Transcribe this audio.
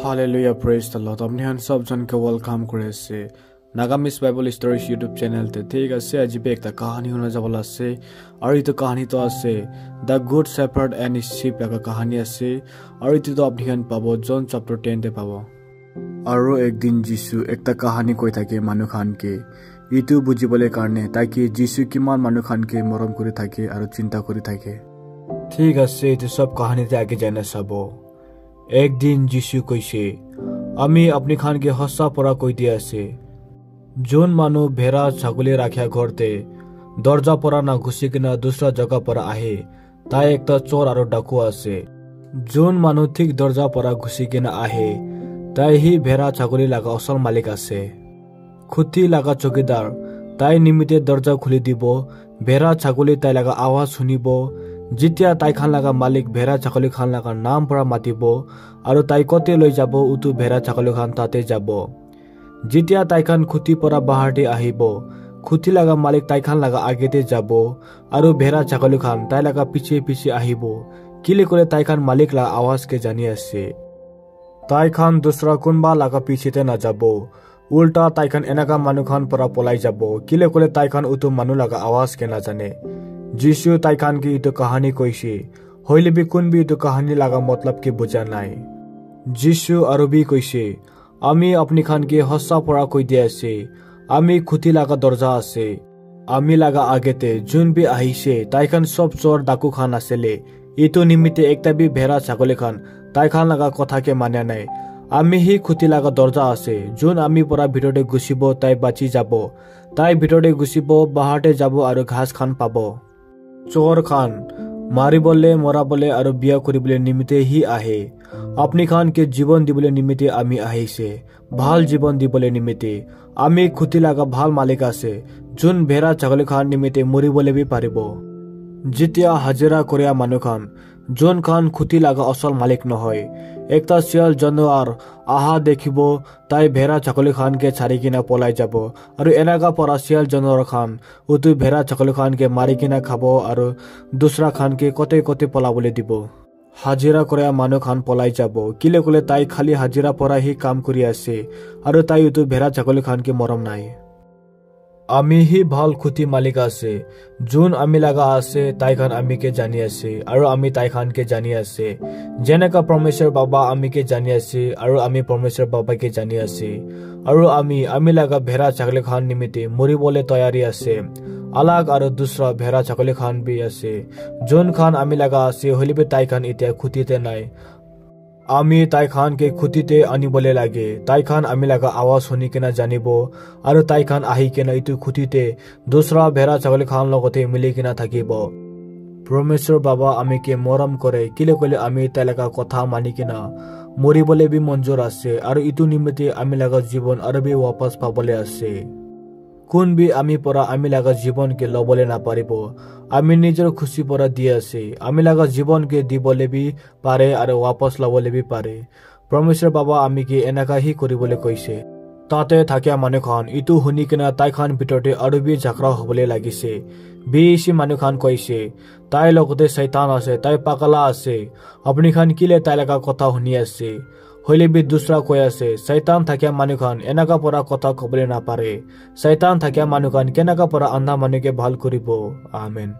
Hallelujah, praise the Lord. Apni han sab jan ke welcome kore ase. Nagamis Bible Stories YouTube channel te thik ase aji be ekta kahani hona jabala ase. Aru itu kahani to ase The Good Shepherd and His Sheep laga kahani ase. Aru itu to apni han pabo John chapter 10 te pabo. Aru ek din Jisu ekta kahani koi thake manu khan ke. Itu bujibole karne taki Jisu kiman manu khan ke morom kori thake aru chinta kori thake. Thik ase itu sab kahani te age jana sabo. एक दिन जिसु কৈছে আমি আপনি খানকে হসা পরা কই দিয়া আছে जोन मानु भेरा ছাগলি রাখিয়া ঘরতে দরজা পরা না ঘুষি কিনা দুসরা জায়গা পরা আহে তাই একটা চোর আর ডাকু আছে जोन मानु ঠিক দরজা পরা ঘুষি কিনা আহে তাই হি ভেড়া ছাগলি লাগা আসল মালিক আছে খুঁটি লাগা চকিদার তাই নিমিতে দরজা খুলি দিব ভেড়া ছাগলি তাই লাগা আওয়াজ শুনিব जितिया ताई खान लगा मालिक भेरा छागली खान लगा नाम परा मातिब आरो ताई कते लई जाबो उतु भेरा छागली खान ताते जाबो जितिया ताई खान खुती परा बाहाटे आहिबो खुती लगा मालिक ताई खान लगा आगेते जाबो आरो भेरा छागली खान ताई लगा पीछे पीछे आहिबो किले करे ताई खान मालिक ला आवाज के जानी आसे ताई खान दूसरा कुनबा लगा पीछेते ना जाबो उल्टा ताई खान एनाका मानु खान परा पलाई जाबो किले करे ताई खान उतु मानु लगा आवाज के ना जाने जिसु ताई खान की इतो कहानी কৈছে হইলে বি কোন বি ইতো कहानी लागा मतलब के बुझा নাই जिसु अरबी কৈছে আমি আপনি খান के হসা পড়া কই দিয়া আছে আমি খুঁটি লাগা দরজা আছে আমি লাগা আগেতে জুন বি আহিছে তাই খান সব চোর ডাকু খান আছেলে ইতো নিমিতে একটা বি ভেড়া ছাগলে খান তাই খান লাগা কথা के मान्या নাই আমি হি খুঁটি লাগা দরজা আছে জুন আমি পড়া ভিতরে গুছিব তাই বাঁচি যাব তাই ভিতরে গুছিব বাহাটে যাব আর ঘাস খান পাবো चोर खान मारी बोले मोरा बोले और बिया करी बोले निमिते ही आहे अपनी खान के जीवन दी बोले निमिते आमी आहे से भाल जीवन दी बोले निमिते आमी खुती लागा भाल मालिक आसे जुन भेरा छागली खान निमिते मुरी बोले भी पारिबो जितिया हाजिरा करिया मानु खान जोन खान खुती लागा असल मालिक নহয় एकता सियाल जानवर आहा देखिबो ताई भेरा छागली खान के छाड़ी किना पलाई जाबो और एनागा परा सियाल जानवर खान उतु भेरा छागली खान के मारी किना खाबो और दूसरा खान के कते कते पलाबले दिबो हाजिरा करिया मानु खान पलाई जाबो किले कोले ताई खाली हाजिरा परा ही काम करि आसे और ताई उतु भेरा छागली खान के मरम নাই আমি হি ভাল খুঁটি মালিক আছে जोन আমি লাগা আছে তাই খান আমি কে জানি আছে আৰু আমি তাই খান কে জানি আছে যেনেকা পৰমেশ্বৰ বাবা আমি কে জানি আছে আৰু আমি পৰমেশ্বৰ বাবা কে জানি আছে আৰু আমি লাগা ভেড়া ছাগলী খান নিমিতে মৰিবলে তৈয়াৰী আছে আলাগ আৰু দুসৰা ভেড়া ছাগলী খান বি আছে जोन খান আমি লাগা আছে হলিবে তাই খান এতিয়া খুঁটিতে নাই আমি তাই খান के खुतीते আনিবলে লাগে তাই খান আমি লাগা আওয়াজ শুনি কেনা জানিব আৰু তাই খান আহি কেনা ইতু খুতীতে দুসৰা ভেড়া ছাগলী খান লগতে মিলি কেনা থাকিব পৰমেশ্বৰ বাবা আমি কে মৰম কৰে কিলে কলে আমি তাই লাগা কথা মানি কেনা মৰিবলে বি মঞ্জুৰ আছে আৰু ইতু নিমিতে আমি লাগা জীৱন আৰু বি वापस পাবলে আছে কোন বি আমি পৰা আমি লাগা জীবন के লবলে না পাৰিব আমি নিজৰ খুশি পরা দি আছে আমি লাগা জীবন के দিবলে বি পারে আর वापस লবলে বি পারে পৰমেশ্বৰ বাবা আমি কে এনাকা হি কৰিবলে কৈছে তাতে থাকিয়া মানুহ খান ইতু শুনি কিনা তাই খান ভিতৰতে আৰু বি ঝাকৰা হবলে লাগিছে বেছি মানুহ খান কৈছে তাই লগতে শয়তান আছে তাই পাগলা আছে আপনি খান কিলে তাই লাগা কথা শুনি আছে হইলে বি দুসরা কই আছে শয়তান থাকিয়া মানুহ খান এনাকা পরা কথা কবলে না পারে শয়তান থাকিয়া মানুহ খান কেনাকা পরা আন্ধা মানুহকে ভাল কৰিব আমেন।